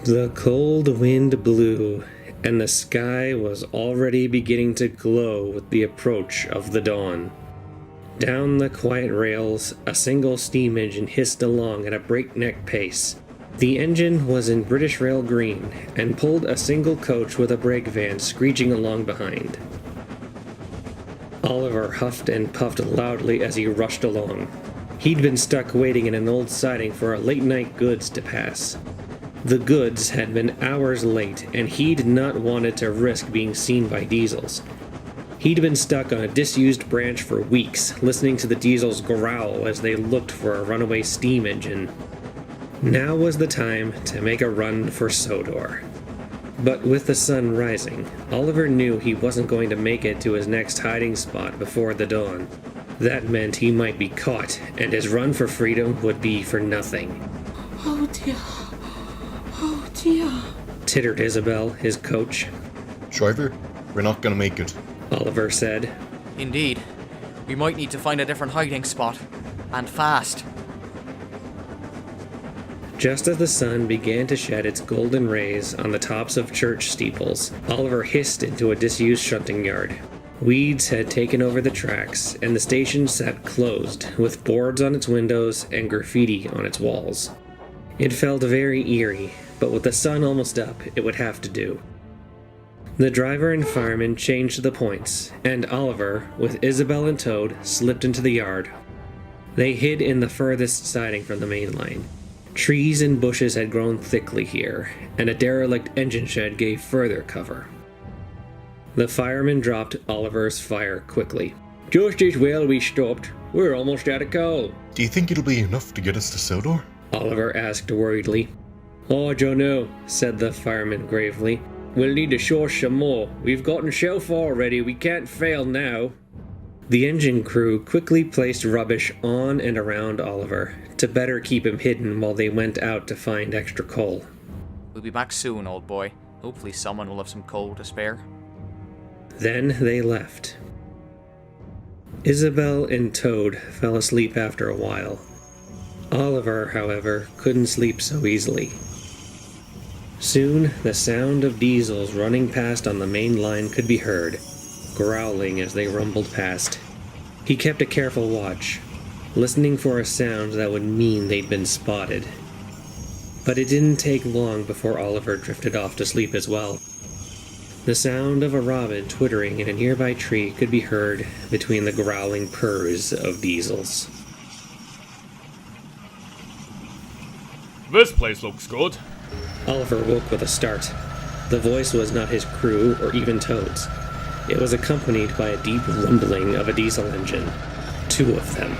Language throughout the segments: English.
The cold wind blew, and the sky was already beginning to glow with the approach of the dawn. Down the quiet rails, a single steam engine hissed along at a breakneck pace. The engine was in British Rail green, and pulled a single coach with a brake van screeching along behind. Oliver huffed and puffed loudly as he rushed along. He'd been stuck waiting in an old siding for a late-night goods to pass. The goods had been hours late, and he'd not wanted to risk being seen by diesels. He'd been stuck on a disused branch for weeks, listening to the diesels growl as they looked for a runaway steam engine. Now was the time to make a run for Sodor. But with the sun rising, Oliver knew he wasn't going to make it to his next hiding spot before the dawn. That meant he might be caught, and his run for freedom would be for nothing. Oh dear. Oh dear. Tittered Isabel, his coach. Driver, we're not gonna make it, Oliver said. Indeed. We might need to find a different hiding spot. And fast. Just as the sun began to shed its golden rays on the tops of church steeples, Oliver hissed into a disused shunting yard. Weeds had taken over the tracks, and the station sat closed, with boards on its windows and graffiti on its walls. It felt very eerie, but with the sun almost up, it would have to do. The driver and fireman changed the points, and Oliver, with Isabel and Toad, slipped into the yard. They hid in the furthest siding from the main line. Trees and bushes had grown thickly here, and a derelict engine shed gave further cover. The fireman dropped Oliver's fire quickly. "Just as well we stopped. We're almost out of coal." Do you think it'll be enough to get us to Sodor? Oliver asked worriedly. "I dunno," said the fireman gravely. "We'll need to source some more. We've gotten so far already, we can't fail now." The engine crew quickly placed rubbish on and around Oliver, to better keep him hidden while they went out to find extra coal. We'll be back soon, old boy. Hopefully someone will have some coal to spare. Then they left. Isabel and Toad fell asleep after a while. Oliver, however, couldn't sleep so easily. Soon, the sound of diesels running past on the main line could be heard, growling as they rumbled past. He kept a careful watch, listening for a sound that would mean they'd been spotted. But it didn't take long before Oliver drifted off to sleep as well. The sound of a robin twittering in a nearby tree could be heard between the growling purrs of diesels. This place looks good. Oliver woke with a start. The voice was not his crew or even Toad's. It was accompanied by a deep rumbling of a diesel engine. 2 of them.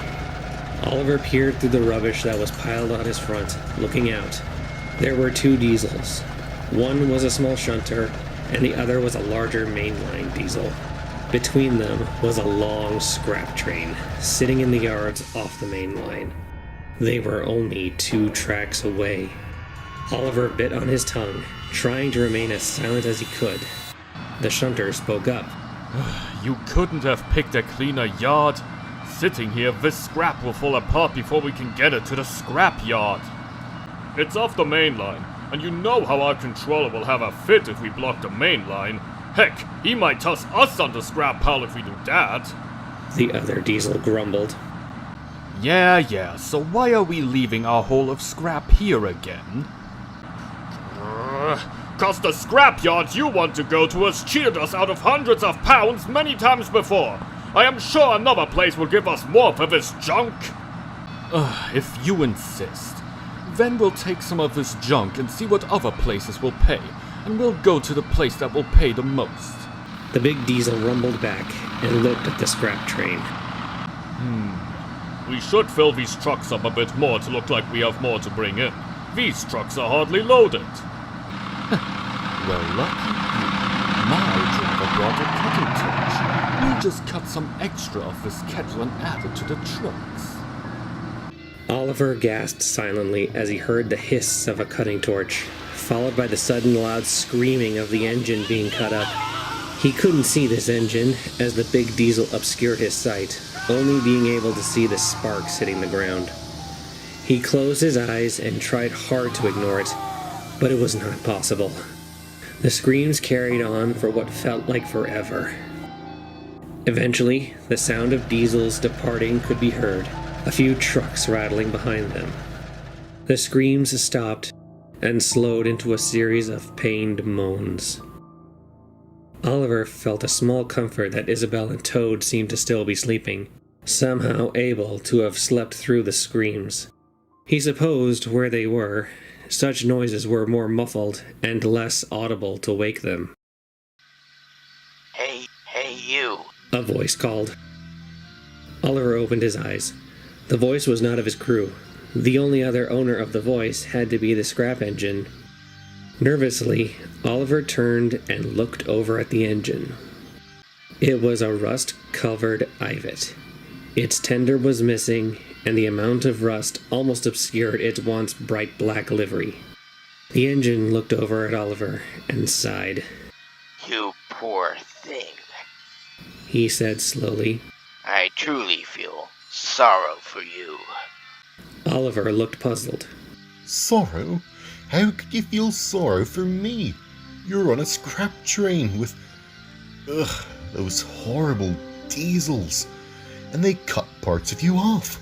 Oliver peered through the rubbish that was piled on his front, looking out. There were 2 diesels. One was a small shunter, and the other was a larger mainline diesel. Between them was a long scrap train, sitting in the yards off the main line. They were only 2 tracks away. Oliver bit on his tongue, trying to remain as silent as he could. The shunter spoke up. You couldn't have picked a cleaner yard. Sitting here, this scrap will fall apart before we can get it to the scrap yard. It's off the main line, and you know how our controller will have a fit if we block the main line. Heck, he might toss us on the scrap pile if we do that. The other diesel grumbled. Yeah, so why are we leaving our haul of scrap here again? 'Cause the scrap yard you want to go to has cheated us out of hundreds of pounds many times before. I am sure another place will give us more for this junk. If you insist. Then we'll take some of this junk and see what other places will pay, and we'll go to the place that will pay the most. The big diesel rumbled back and looked at the scrap train. We should fill these trucks up a bit more to look like we have more to bring in. These trucks are hardly loaded. Well, lucky you. My driver brought a kettle torch. We'll just cut some extra of this kettle and add it to the trucks. Oliver gasped silently as he heard the hiss of a cutting torch, followed by the sudden loud screaming of the engine being cut up. He couldn't see this engine, as the big diesel obscured his sight, only being able to see the sparks hitting the ground. He closed his eyes and tried hard to ignore it, But it was not possible. The screams carried on for what felt like forever. Eventually, the sound of diesels departing could be heard, a few trucks rattling behind them. The screams stopped and slowed into a series of pained moans. Oliver felt a small comfort that Isabel and Toad seemed to still be sleeping, somehow able to have slept through the screams. He supposed where they were, such noises were more muffled and less audible to wake them. Hey, you. A voice called. Oliver opened his eyes. The voice was not of his crew. The only other owner of the voice had to be the scrap engine. Nervously, Oliver turned and looked over at the engine. It was a rust-covered Ivet. Its tender was missing, and the amount of rust almost obscured its once bright black livery. The engine looked over at Oliver and sighed. You poor thing. He said slowly. I truly feel sorrow for you. Oliver looked puzzled. Sorrow? How could you feel sorrow for me? You're on a scrap train with... those horrible diesels. And they cut parts of you off.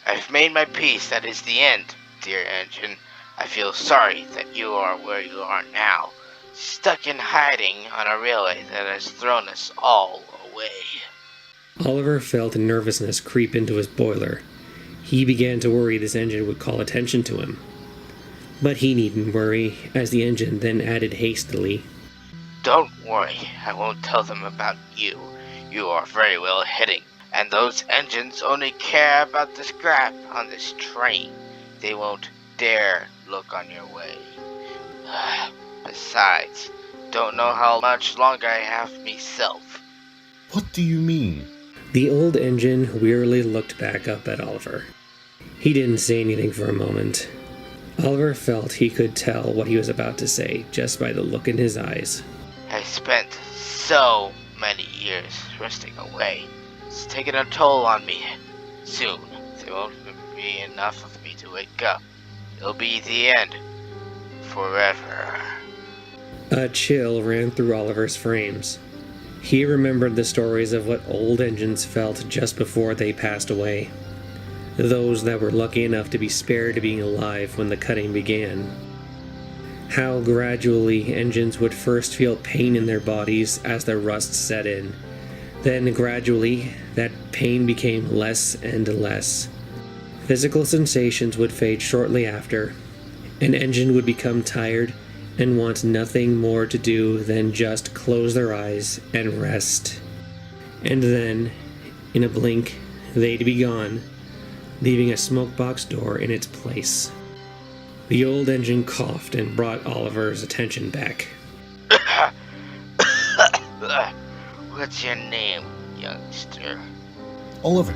I've made my peace. That is the end, dear engine. I feel sorry that you are where you are now, stuck in hiding on a railway that has thrown us all away. Oliver felt nervousness creep into his boiler. He began to worry this engine would call attention to him. But he needn't worry, as the engine then added hastily. Don't worry, I won't tell them about you. You are very well hidden, and those engines only care about the scrap on this train. They won't dare look on your way. Besides, don't know how much longer I have myself. What do you mean? The old engine wearily looked back up at Oliver. He didn't say anything for a moment. Oliver felt he could tell what he was about to say just by the look in his eyes. I spent so many years resting away. It's taken a toll on me. Soon, there won't be enough of me to wake up. It'll be the end. Forever. A chill ran through Oliver's frames. He remembered the stories of what old engines felt just before they passed away. Those that were lucky enough to be spared being alive when the cutting began. How gradually engines would first feel pain in their bodies as the rust set in. Then gradually, that pain became less and less. Physical sensations would fade shortly after. An engine would become tired and want nothing more to do than just close their eyes and rest. And then, in a blink, they'd be gone, leaving a smokebox door in its place. The old engine coughed and brought Oliver's attention back. What's your name, youngster? Oliver.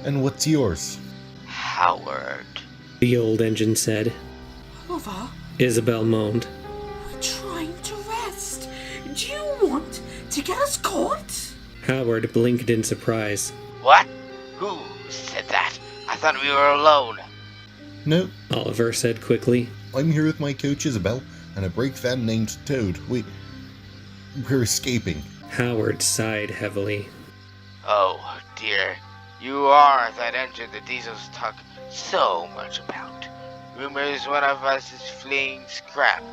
And what's yours? Howard. The old engine said. Oliver, Isabel moaned. we're trying to rest. Do you want to get us caught? Howard blinked in surprise. What? Who said that? I thought we were alone. No, Oliver said quickly. I'm here with my coach Isabel and a brake fan named Toad. We're escaping. Howard sighed heavily. Oh, dear. You are that engine the diesels talk so much about. Rumors one of us is fleeing scrap.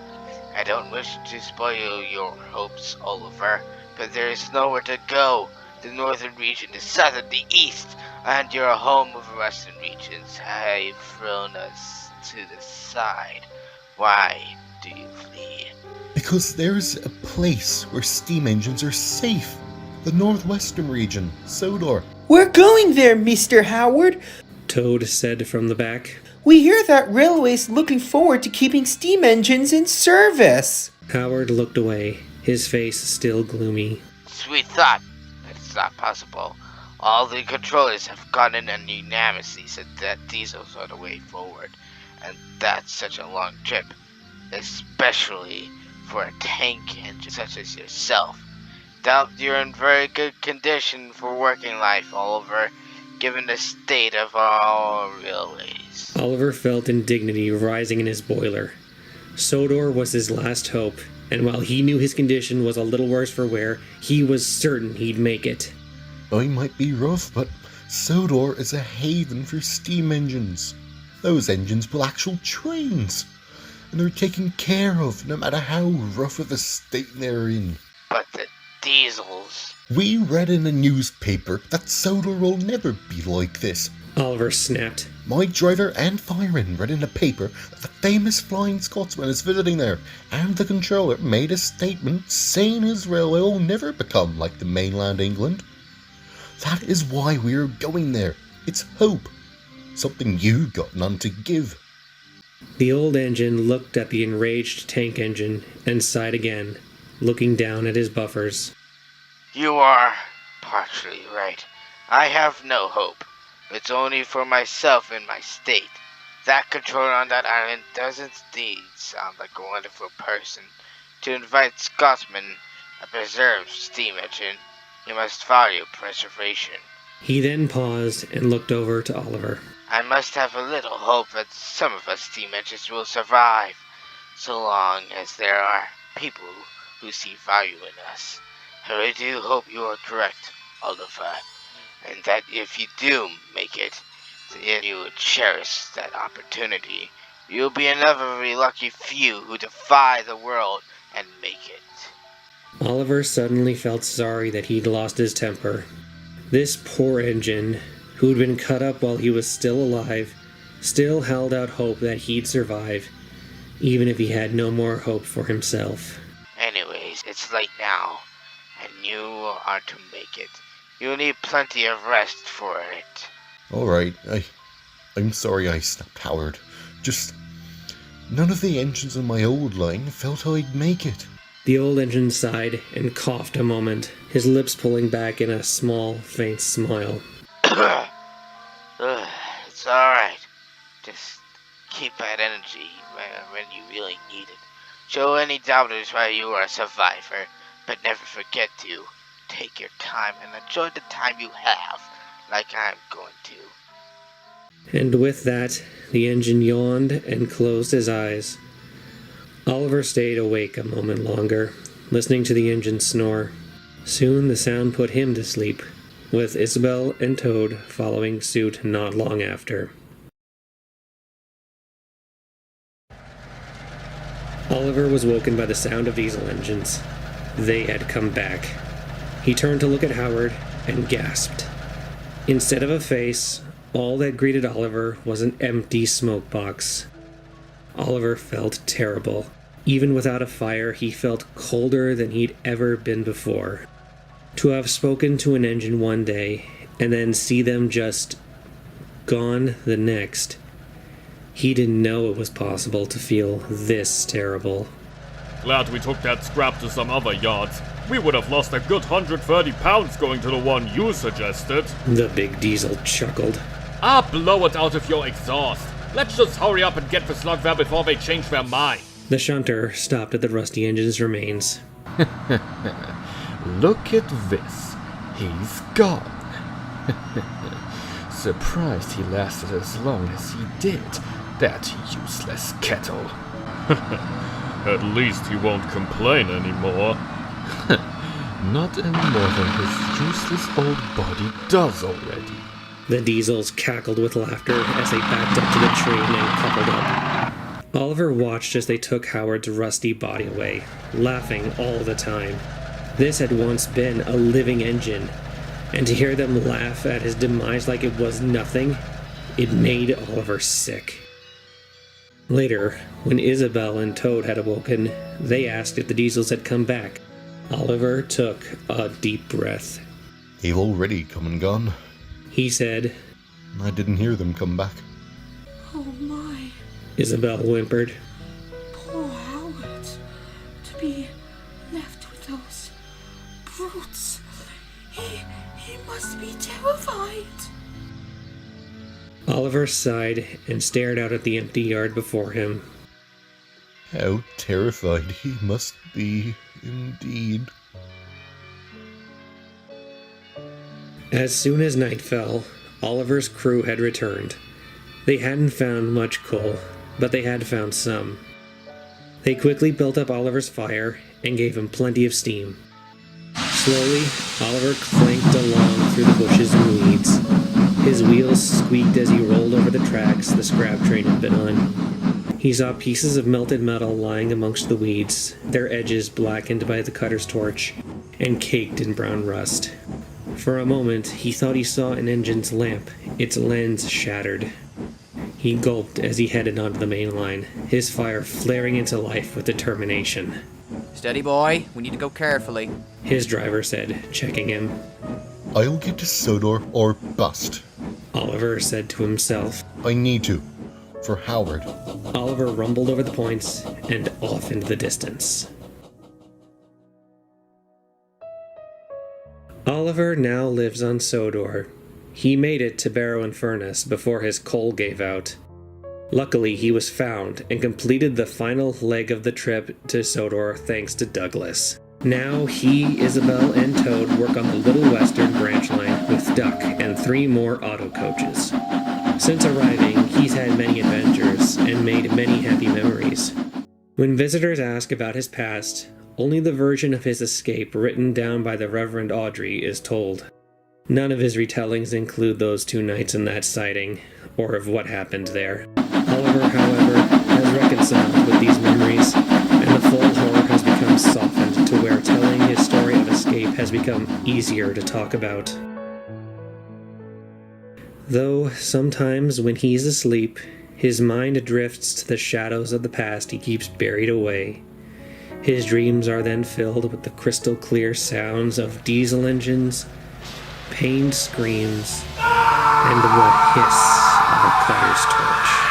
I don't wish to spoil your hopes, Oliver, but there is nowhere to go. The northern region, the south, and the east, and your home of the western regions have thrown us to the side. Why do you flee? Because there's a place where steam engines are safe. The northwestern region, Sodor. We're going there, Mr. Howard. Toad said from the back. We hear that railway's looking forward to keeping steam engines in service. Howard looked away, his face still gloomy. Sweet thought. It's not possible. All the controllers have gone in and unanimously said that diesels are the way forward. And that's such a long trip. Especially for a tank engine such as yourself. Doubt you're in very good condition for working life, Oliver, given the state of our railways. Oliver felt indignity rising in his boiler. Sodor was his last hope, and while he knew his condition was a little worse for wear, he was certain he'd make it. I might be rough, but Sodor is a haven for steam engines. Those engines pull actual trains, and they're taken care of no matter how rough of a state they're in. But the diesels. We read in a newspaper that Sodor will never be like this. Oliver snapped. My driver and fireman read in a paper that the famous Flying Scotsman is visiting there, and the controller made a statement saying his railway will never become like the mainland England. That is why we're going there. It's hope. Something you've got none to give. The old engine looked at the enraged tank engine and sighed again, looking down at his buffers. You are partially right. I have no hope. It's only for myself and my state. That controller on that island doesn't indeed sound like a wonderful person. To invite Scotsman, a preserved steam engine, you must value preservation. He then paused and looked over to Oliver. I must have a little hope that some of us steam engines will survive, so long as there are people who see value in us. I do hope you are correct, Oliver, and that if you do make it, then you will cherish that opportunity. You'll be another very lucky few who defy the world and make it. Oliver suddenly felt sorry that he'd lost his temper. This poor engine, who'd been cut up while he was still alive, still held out hope that he'd survive, even if he had no more hope for himself. Anyways, it's late now, and you are to make it. You'll need plenty of rest for it. Alright, I'm sorry I snapped Howard. Just, none of the engines on my old line felt I'd make it. The old engine sighed and coughed a moment, his lips pulling back in a small, faint smile. It's alright. Just keep that energy when you really need it. Show any doubters why you are a survivor, but never forget to take your time and enjoy the time you have, like I'm going to. And with that, the engine yawned and closed his eyes. Oliver stayed awake a moment longer, listening to the engine snore. Soon the sound put him to sleep, with Isabel and Toad following suit not long after. Oliver was woken by the sound of diesel engines. They had come back. He turned to look at Howard and gasped. Instead of a face, all that greeted Oliver was an empty smoke box. Oliver felt terrible. Even without a fire, he felt colder than he'd ever been before. To have spoken to an engine one day, and then see them just gone the next, he didn't know it was possible to feel this terrible. Glad we took that scrap to some other yards. We would have lost a good 130 pounds going to the one you suggested. The big diesel chuckled. Blow it out of your exhaust. Let's just hurry up and get the slug there before they change their mind. The shunter stopped at the rusty engine's remains. Look at this. He's gone. Surprised he lasted as long as he did, that useless kettle. At least he won't complain anymore. Not any more than his useless old body does already. The diesels cackled with laughter as they backed up to the train and coupled up. Oliver watched as they took Howard's rusty body away, laughing all the time. This had once been a living engine, and to hear them laugh at his demise like it was nothing, it made Oliver sick. Later, when Isabel and Toad had awoken, they asked if the diesels had come back. Oliver took a deep breath. They've already come and gone. He said, I didn't hear them come back. Oh my, Isabel whimpered. poor Howard. To be left with those brutes. He must be terrified. Oliver sighed and stared out at the empty yard before him. How terrified he must be, indeed. As soon as night fell, Oliver's crew had returned. They hadn't found much coal, but they had found some. They quickly built up Oliver's fire and gave him plenty of steam. Slowly, Oliver clanked along through the bushes and weeds. His wheels squeaked as he rolled over the tracks the scrap train had been on. He saw pieces of melted metal lying amongst the weeds, their edges blackened by the cutter's torch and caked in brown rust. For a moment, he thought he saw an engine's lamp, its lens shattered. He gulped as he headed onto the main line, his fire flaring into life with determination. Steady, boy. We need to go carefully. His driver said, checking him. I'll get to Sodor or bust. Oliver said to himself. I need to. For Howard. Oliver rumbled over the points and off into the distance. Oliver now lives on Sodor. He made it to Barrow and Furnace before his coal gave out. Luckily, he was found and completed the final leg of the trip to Sodor thanks to Douglas. Now he, Isabel, and Toad work on the Little Western branch line with Duck and 3 more auto coaches. Since arriving, he's had many adventures and made many happy memories. When visitors ask about his past, only the version of his escape written down by the Reverend Audrey is told. None of his retellings include those 2 nights in that sighting, or of what happened there. Oliver, however, has reconciled with these memories, and the full horror has become softened to where telling his story of escape has become easier to talk about. Though sometimes when he's asleep, his mind drifts to the shadows of the past he keeps buried away. His dreams are then filled with the crystal clear sounds of diesel engines, pained screams, and the hiss of a cutter's torch.